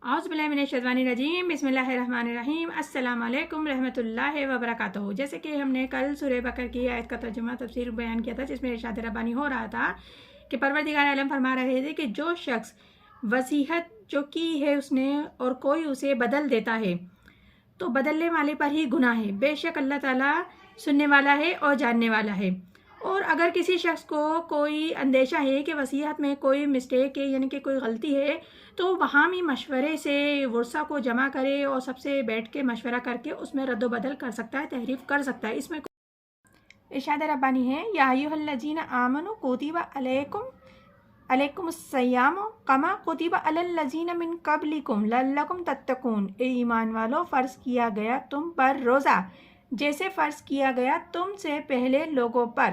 औज़ुबिल्लाहिमिनश्शैतानिर्रजीम बिस्मिल्लाहिर्रहमानिर्रहीम अस्सलाम वालेकुम रहमतुल्लाहि व बरकातहू। जैसे कि हमने कल सूरह बकर की आयत का तर्जुमा तफसीर बयान किया था, जिसमें इरशाद रब्बानी हो रहा था कि परवरदिगार आलम फरमा रहे थे कि जो शख्स वसीहत जो की है उसने और कोई उसे बदल देता है तो बदलने वाले पर ही गुनाह है। बेशक अल्लाह ताला सुनने वाला है और जानने वाला है। और अगर किसी शख्स को कोई अंदेशा है कि वसीयत में कोई मिस्टेक है यानी कि कोई गलती है तो वहाँ भी मशवरे से वर्सा को जमा करे और सबसे बैठ के मशवरा करके उसमें रद्द बदल कर सकता है, तहरीफ कर सकता है। इसमें इरशाद रब्बानी है या अय्युहल्लज़ीना आमनू कुतिबा अलैकुमुस्सियाम कमा कुतिबा अलल्लज़ीना मिन क़ब्लिकुम लअल्लकुम तत्तकून। ए ईमान वालों, फ़र्ज़ किया गया तुम पर रोज़ा जैसे फ़र्ज़ किया गया तुमसे पहले लोगों पर,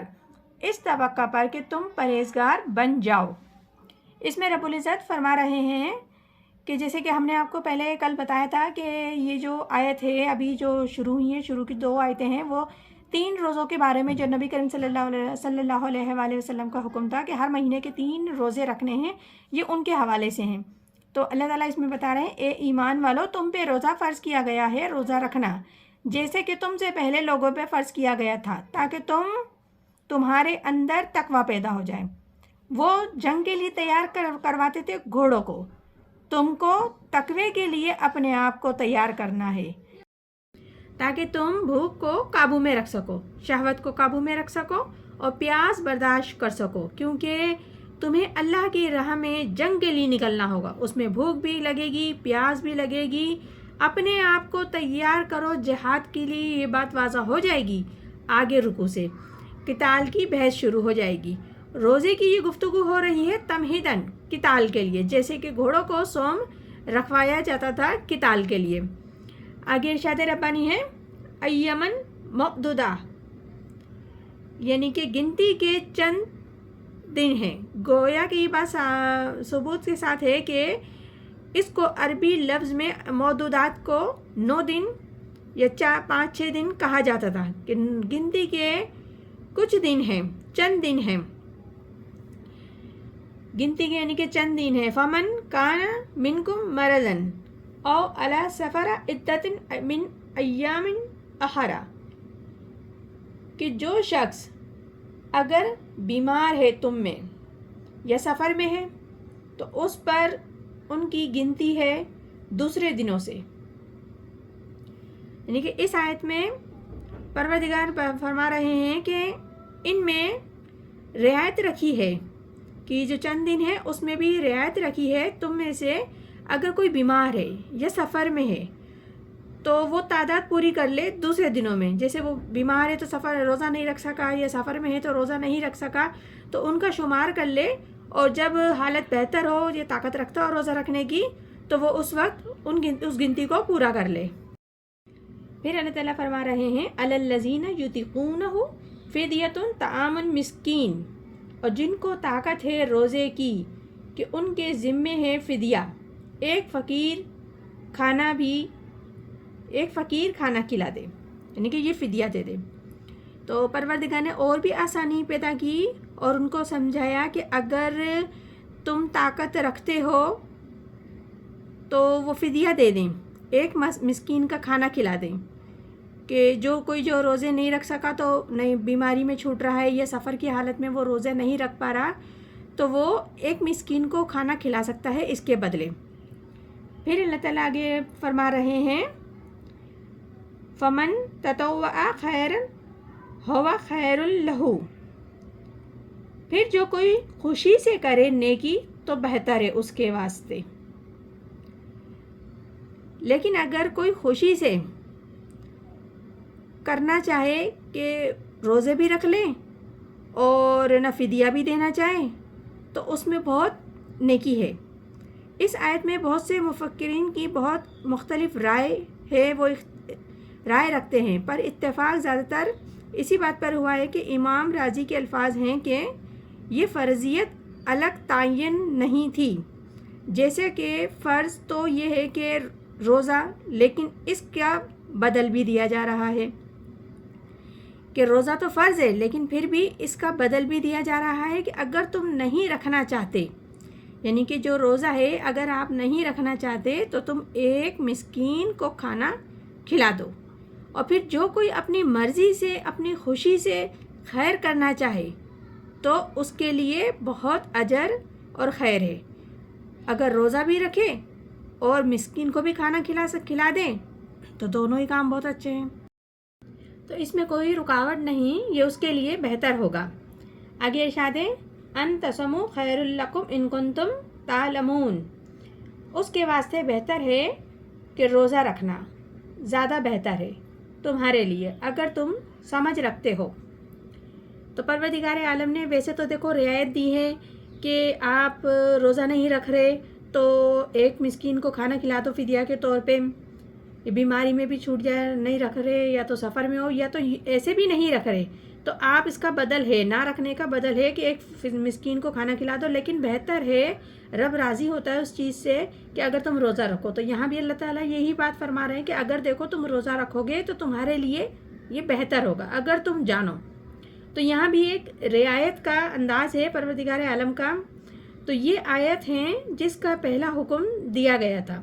इस तवक्का पर कि तुम परहेज़गार बन जाओ। इसमें रब्बुल इज़्ज़त फरमा रहे हैं कि जैसे कि हमने आपको पहले कल बताया था कि ये जो आयत है अभी जो शुरू हुई है, शुरू की 2 आयतें हैं, वो 3 रोज़ों के बारे में जो नबी करीम सल्लल्लाहु अलैहि वसल्लम का हुक्म था कि हर महीने के 3 रोज़े रखने हैं, ये उनके हवाले से हैं। तो अल्लाह ताला इसमें बता रहे हैं, ए ईमान वालों, तुम पे रोज़ा फ़र्ज़ किया गया है, रोज़ा रखना जैसे कि तुमसे पहले लोगों पे फ़र्ज़ किया गया था, ताकि तुम्हारे अंदर तकवा पैदा हो जाए। वो जंग के लिए तैयार करवाते थे घोड़ों को, तुमको तकवे के लिए अपने आप को तैयार करना है ताकि तुम भूख को काबू में रख सको, शहवत को काबू में रख सको और प्यास बर्दाश्त कर सको, क्योंकि तुम्हें अल्लाह की राह में जंग के लिए निकलना होगा। उसमें भूख भी लगेगी, प्यास भी लगेगी। अपने आप को तैयार करो जिहाद के लिए। ये बात वाज़ा हो जाएगी आगे रुकू से, किताल की बहस शुरू हो जाएगी। रोज़े की ये गुफ्तगू हो रही है तमहीदन किताल के लिए, जैसे कि घोड़ों को सोम रखवाया जाता था किताल के लिए। आगे इरशाद रब्बानी है अय्यमन मक़दूदा, यानी कि गिनती के चंद दिन हैं। गोया की बात सबूत के साथ है कि इसको अरबी लफ्ज़ में मौदूदात को 9 दिन या 4-5-6 दिन कहा जाता था कि गिनती के कुछ दिन हैं, चंद दिन हैं, गिनती के यानी कि चंद दिन है। फमन काना मिनकुम मरदन औ अला सफ़रा इद्दतिन मिन अय्यामिन अखरा, कि जो शख्स अगर बीमार है तुम में या सफ़र में है तो उस पर उनकी गिनती है दूसरे दिनों से। यानी कि इस आयत में परवरदिगार फरमा रहे हैं कि इनमें रियायत रखी है कि जो चंद दिन है उसमें भी रियायत रखी है। तुम में से अगर कोई बीमार है या सफ़र में है तो वो तादाद पूरी कर ले दूसरे दिनों में। जैसे वो बीमार है तो सफ़र रोज़ा नहीं रख सका, या सफ़र में है तो रोज़ा नहीं रख सका, तो उनका शुमार कर ले, और जब हालत बेहतर हो, ये ताकत रखता हो रोज़ा रखने की, तो वो उस वक्त उस गिनती को पूरा कर ले। फिर अल्लाह ताला फरमा रहे हैं अलल्लज़ीना युतिक़ूनहु फ़िदयतुन तामुन मिस्कीन, और जिनको ताकत है रोज़े की कि उनके ज़िम्मे है फ़िदिया, एक फ़कीर खाना खिला दे, यानी कि ये फ़िदिया दे दे। तो परवरदिगार ने और भी आसानी पैदा की और उनको समझाया कि अगर तुम ताकत रखते हो तो वो फ़िदिया दे दें, एक मिस्कीन का खाना खिला दें, कि जो रोज़े नहीं रख सका, तो नहीं बीमारी में छूट रहा है या सफ़र की हालत में वो रोज़े नहीं रख पा रहा, तो वो एक मिस्कीन को खाना खिला सकता है इसके बदले। फिर अल्लाह ताला आगे फरमा रहे हैं फ़मन ततव्वअ खैरन हुवा खैरुल लहू, फिर जो कोई खुशी से करे नेकी तो बेहतर है उसके वास्ते। लेकिन अगर कोई खुशी से करना चाहे कि रोज़े भी रख लें और न फ़िदिया भी देना चाहे, तो उसमें बहुत नेकी है। इस आयत में बहुत से मुफक्किरीन की बहुत मुख्तलिफ राय है, वो राय रखते हैं, पर इत्तेफाक ज़्यादातर इसी बात पर हुआ है कि इमाम राजी के अल्फाज हैं कि ये फ़र्ज़ियत अलग तायन नहीं थी। जैसे कि फ़र्ज़ तो ये है कि रोज़ा, लेकिन इसका बदल भी दिया जा रहा है कि रोज़ा तो फ़र्ज़ है, लेकिन फिर भी इसका बदल भी दिया जा रहा है कि अगर तुम नहीं रखना चाहते یعنی کہ جو روزہ ہے اگر آپ نہیں رکھنا چاہتے تو تم ایک مسکین کو کھانا کھلا دو، اور پھر جو کوئی اپنی مرضی سے اپنی خوشی سے خیر کرنا چاہے تو اس کے لیے بہت اجر اور خیر ہے۔ اگر روزہ بھی رکھے اور مسکین کو بھی کھانا کھلا دیں تو دونوں ہی کام بہت اچھے ہیں، تو اس میں کوئی رکاوٹ نہیں، یہ اس کے لیے بہتر ہوگا۔ آگے ارشاد ہے ان تصوموا خیر لکم ان کنتم تعلمون، اس کے واسطے بہتر ہے کہ روزہ رکھنا زیادہ بہتر ہے تمہارے لیے اگر تم سمجھ رکھتے ہو۔ تو پروردگار عالم نے ویسے تو دیکھو رعایت دی ہے کہ آپ روزہ نہیں رکھ رہے تو ایک مسکین کو کھانا کھلا دو فدیہ کے طور پہ، بیماری میں بھی چھوٹ جائے، نہیں رکھ رہے یا تو سفر میں ہو یا تو ایسے بھی نہیں رکھ رہے تو آپ اس کا بدل ہے، نہ رکھنے کا بدل ہے کہ ایک مسکین کو کھانا کھلا دو، لیکن بہتر ہے، رب راضی ہوتا ہے اس چیز سے کہ اگر تم روزہ رکھو۔ تو یہاں بھی اللہ تعالیٰ یہی بات فرما رہے ہیں کہ اگر دیکھو تم روزہ رکھو گے تو تمہارے لیے یہ بہتر ہوگا اگر تم جانو۔ تو یہاں بھی ایک رعایت کا انداز ہے پروردگار عالم کا۔ تو یہ آیت ہیں جس کا پہلا حکم دیا گیا تھا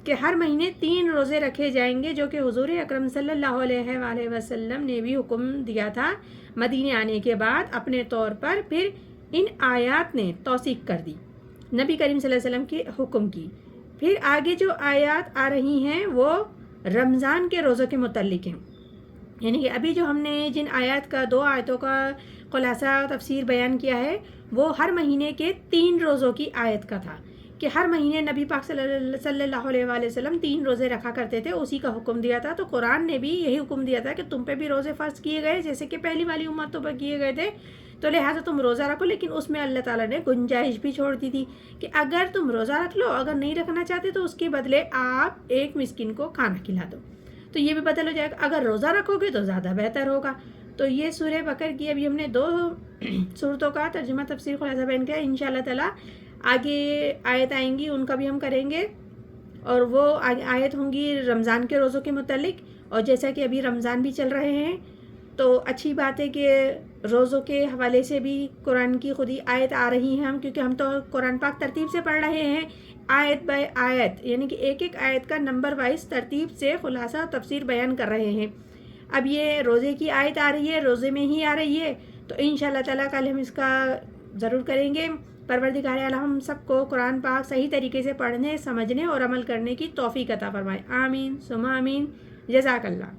کہ ہر مہینے 3 روزے رکھے جائیں گے، جو کہ حضور اکرم صلی اللہ علیہ وآلہ وسلم نے بھی حکم دیا تھا مدینے آنے کے بعد اپنے طور پر۔ پھر ان آیات نے توثیق کر دی نبی کریم صلی اللہ علیہ وسلم کے حکم کی۔ پھر آگے جو آیات آ رہی ہیں وہ رمضان کے روزوں کے متعلق ہیں، یعنی کہ ابھی جو ہم نے جن آیات کا 2 آیتوں کا خلاصہ تفسیر بیان کیا ہے وہ ہر مہینے کے 3 روزوں کی آیت کا تھا کہ ہر مہینے نبی پاک صلی اللہ علیہ وآلہ وسلم 3 روزے رکھا کرتے تھے، اسی کا حکم دیا تھا۔ تو قرآن نے بھی یہی حکم دیا تھا کہ تم پہ بھی روزے فرض کیے گئے جیسے کہ پہلی والی امتوں پر کیے گئے تھے، تو لہٰذا تم روزہ رکھو، لیکن اس میں اللہ تعالیٰ نے گنجائش بھی چھوڑ دی تھی کہ اگر تم روزہ رکھ لو، اگر نہیں رکھنا چاہتے تو اس کے بدلے آپ ایک مسکین کو کھانا کھلا دو، تو یہ بھی بدل ہو جائے گا۔ اگر روزہ رکھو گے تو زیادہ بہتر ہوگا۔ تو یہ سورہ بقرہ کی ابھی ہم نے 2 صورتوں کا ترجمہ تفسیر خلاصہ بیان کیا، انشاءاللہ تعالیٰ آگے آیت آئیں گی ان کا بھی ہم کریں گے، اور وہ آیت ہوں گی رمضان کے روزوں کے متعلق۔ اور جیسا کہ ابھی رمضان بھی چل رہے ہیں تو اچھی بات ہے کہ روزوں کے حوالے سے بھی قرآن کی خود ہی آیت آ رہی ہیں، کیونکہ ہم تو قرآن پاک ترتیب سے پڑھ رہے ہیں، آیت بائی آیت، یعنی کہ ایک ایک آیت کا نمبر وائز ترتیب سے خلاصہ تفسیر بیان کر رہے ہیں۔ اب یہ روزے کی آیت آ رہی ہے، روزے میں ہی آ رہی ہے، تو انشاءاللہ تعالیٰ کل ہم اس کا ضرور کریں گے۔ پروردگار عالم ہم سب کو قرآن پاک صحیح طریقے سے پڑھنے، سمجھنے اور عمل کرنے کی توفیق عطا فرمائے، آمین ثم آمین۔ جزاک اللہ۔